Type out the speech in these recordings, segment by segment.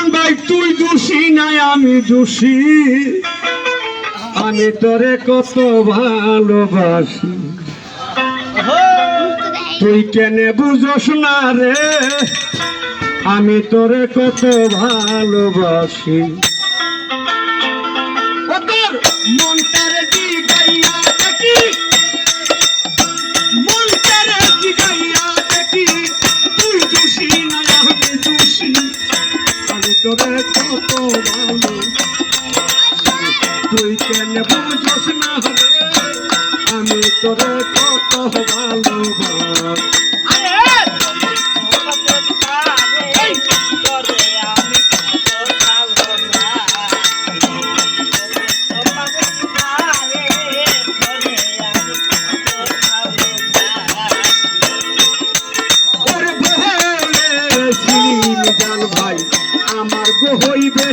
মিজান ভাই তুই দোষী নাই আমি দোষী, আমি তোরে কত ভালোবাসি, তুই কেন বুঝোস না রে আমি তোরে কত ভালোবাসি। তোর মনটারে জিগাইয়া দেখি, মনটারে জিগাইয়া দেখি, তুই দোষী না আমি দোষী, আমি তোরে কত ভালো, তুই কেন বুঝোস না রে আমি তোরে কত ভালোবাসি। আমার গো হইবে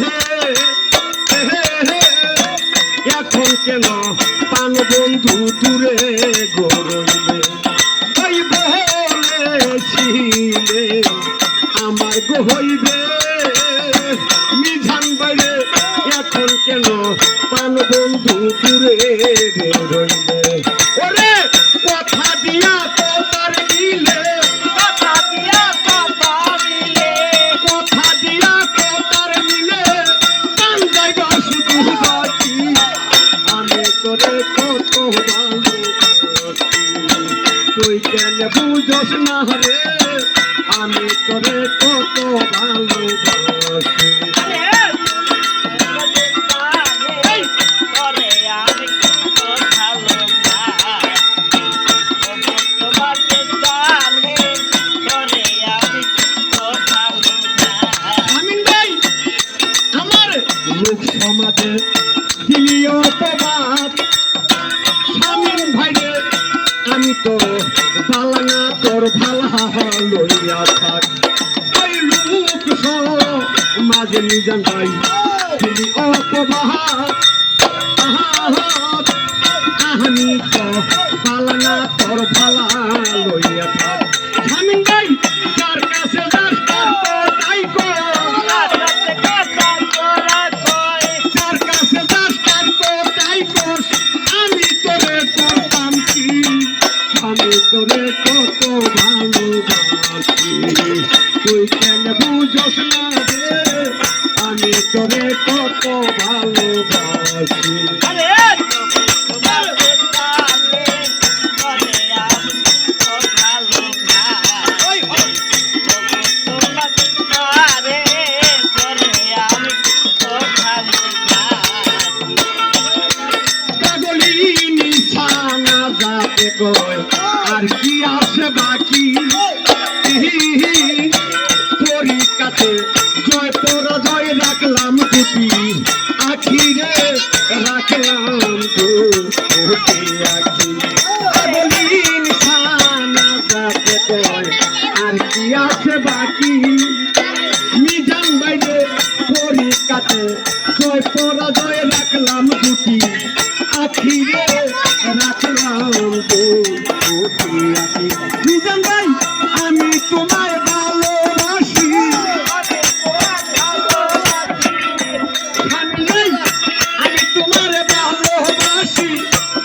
এখন কেন পান বন্ধু দূরে গড়বে, ওই বলেছিলে আমার গো হইবে মিজান বাইরে এখন কেন পান বন্ধু দূরে রইবে। ওরে কথা দিয়া তোমার মিলে, কথা দিয়া তোমার মিলে, কথা দিয়া তোমার মিলে কান যাইবা শুধু বাকি, আমি তোরে কত ভালোবাসি, তুই কেন বুঝোস না রে আমি তোরে কত ভালোবাসি। লোক সমাজে দিলিও প্রভাব স্বামীর ভাইরে আমি তো বালানা তোর ভালা লইয়া থাক, ওই লোক সমাজে মিজান ভাই দিলি অপবাদ, আমি তো বালানা তোর ভালা লইয়া থাক। স্বামীর ভাই যার কাছে যাস তাই কর, আমি তোরে কত ভালোবাসি, তুই কেন বুঝোস না রে আমি তোরে কত ভালোবাসি। আর কি আছে বাকি পরীক্ষাতে জয় পরাজয় রাখলাম দুটি আখিরে, রাখলাম দুটি আখি, আর কি আছে বাকি মিজান বাইরে পরীক্ষাতে জয় পরাজয় রাখলাম দুটি আখিরে, রাখলাম মিজান ভাই আমি তোমায় ভালোবাসি, আমি তোমার ভালোবাসি,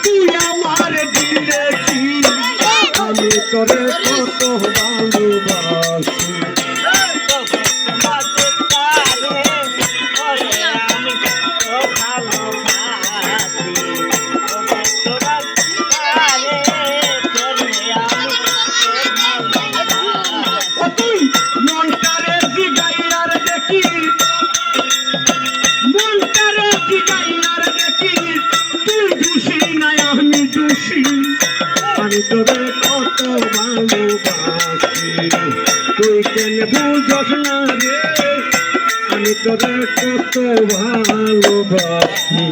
তুই আমার দিলে কি আমি তোরে কত ভালোবাসি। আমি তোরে কত ভালোবাসি, তুই কেন বুঝোস না রে আমি তোরে কত ভালোবাসি।